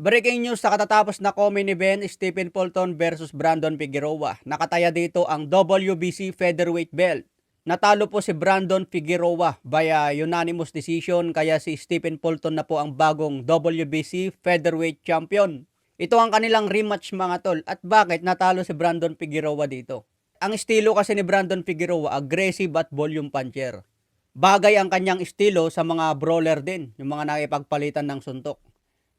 Breaking news sa katatapos na co-main event, Stephen Fulton versus Brandon Figueroa. Nakataya dito ang WBC featherweight belt. Natalo po si Brandon Figueroa via unanimous decision, kaya si Stephen Fulton na po ang bagong WBC featherweight champion. Ito ang kanilang rematch mga tol. At bakit natalo si Brandon Figueroa dito? Ang estilo kasi ni Brandon Figueroa, aggressive at volume puncher. Bagay ang kanyang estilo sa mga brawler din, yung mga nakipagpalitan ng suntok.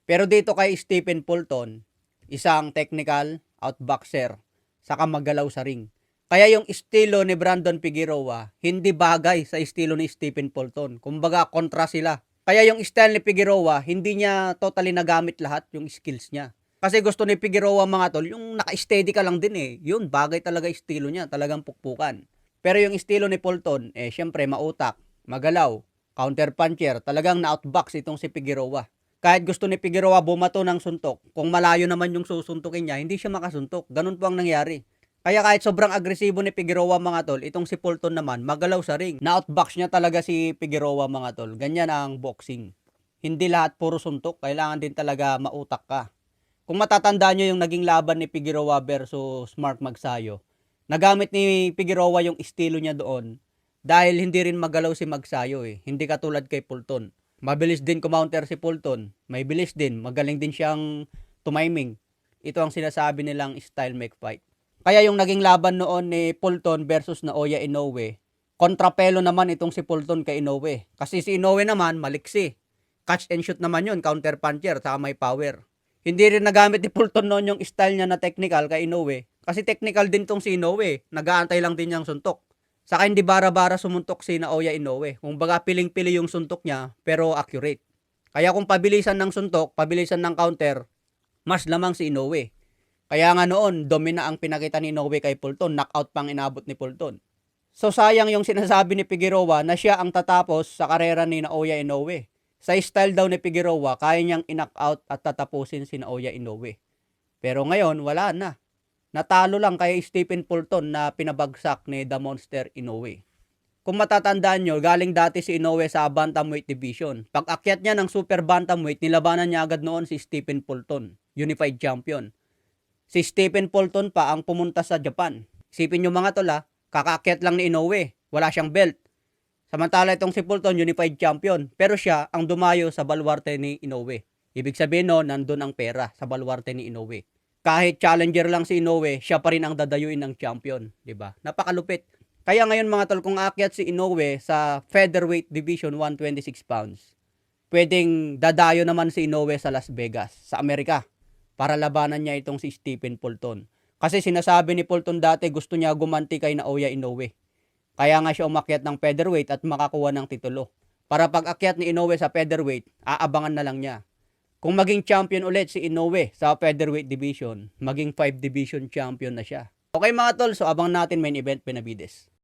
Pero dito kay Stephen Fulton, isang technical outboxer, saka magalaw sa ring. Kaya yung estilo ni Brandon Figueroa, hindi bagay sa estilo ni Stephen Fulton. Kumbaga, kontra sila. Kaya yung style ni Figueroa, hindi niya totally nagamit lahat yung skills niya. Kasi gusto ni Figueroa mga tol, yung naka-steady ka lang din eh. Yun, bagay talaga estilo niya, talagang pukpukan. Pero yung estilo ni Fulton, syempre mautak, magalaw, counter puncher, talagang na-outbox itong si Figueroa. Kahit gusto ni Figueroa bumato ng suntok, kung malayo naman yung susuntukin niya, hindi siya makasuntok. Ganun po ang nangyari. Kaya kahit sobrang agresibo ni Figueroa mga tol, itong si Fulton naman, magalaw sa ring. Na-outbox niya talaga si Figueroa mga tol. Ganyan ang boxing. Hindi lahat puro suntok, kailangan din talaga mautak ka. Kung matatandaan nyo yung naging laban ni Figueroa versus Mark Magsayo, nagamit ni Figueroa yung estilo niya doon dahil hindi rin magalaw si Magsayo eh. Hindi katulad kay Fulton. Mabilis din kumounter si Fulton. May bilis din. Magaling din siyang tumiming. Ito ang sinasabi nilang style make fight. Kaya yung naging laban noon ni Fulton versus Naoya Inoue, kontrapelo naman itong si Fulton kay Inoue. Kasi si Inoue naman, maliksi. Catch and shoot naman yun, counter puncher, saka may power. Hindi rin nagamit ni Fulton noon yung style niya na technical kay Inoue. Kasi technical din tong si Inoue. Nag-aantay lang din niyang suntok. Saka hindi bara-bara sumuntok si Naoya Inoue. Kung baga piling-pili yung suntok niya, pero accurate. Kaya kung pabilisan ng suntok, pabilisan ng counter, mas lamang si Inoue. Kaya nga noon, domina ang pinakita ni Inoue kay Fulton. Knockout pang inabot ni Fulton. So sayang yung sinasabi ni Figueroa na siya ang tatapos sa karera ni Naoya Inoue. Sa style daw ni Figueroa, kaya niyang in-knockout at tatapusin si Naoya Inoue. Pero ngayon, wala na. Natalo lang kay Stephen Fulton na pinabagsak ni The Monster Inoue. Kung matatandaan nyo, galing dati si Inoue sa Bantamweight Division. Pag akyat niya ng Super Bantamweight, nilabanan niya agad noon si Stephen Fulton, Unified Champion. Si Stephen Fulton pa ang pumunta sa Japan. Isipin nyo mga tol kakaakyat lang ni Inoue, wala siyang belt. Samantala itong si Fulton, Unified Champion, pero siya ang dumayo sa baluarte ni Inoue. Ibig sabihin no, nandun ang pera sa baluarte ni Inoue. Kahit challenger lang si Inoue, siya pa rin ang dadayuin ng champion, 'di ba? Napakalupit. Kaya ngayon mga tol, kung aakyat si Inoue sa featherweight division 126 pounds, pwedeng dadayo naman si Inoue sa Las Vegas, sa Amerika, para labanan niya itong si Stephen Fulton. Kasi sinasabi ni Fulton dati gusto niya gumanti kay Naoya Inoue. Kaya nga siya umakyat ng featherweight at makakuha ng titulo. Para pag akyat ni Inoue sa featherweight, aabangan na lang niya. Kung maging champion ulit si Inoue sa featherweight division, maging 5 division champion na siya. Okay mga tol, so abang natin main event Benavides.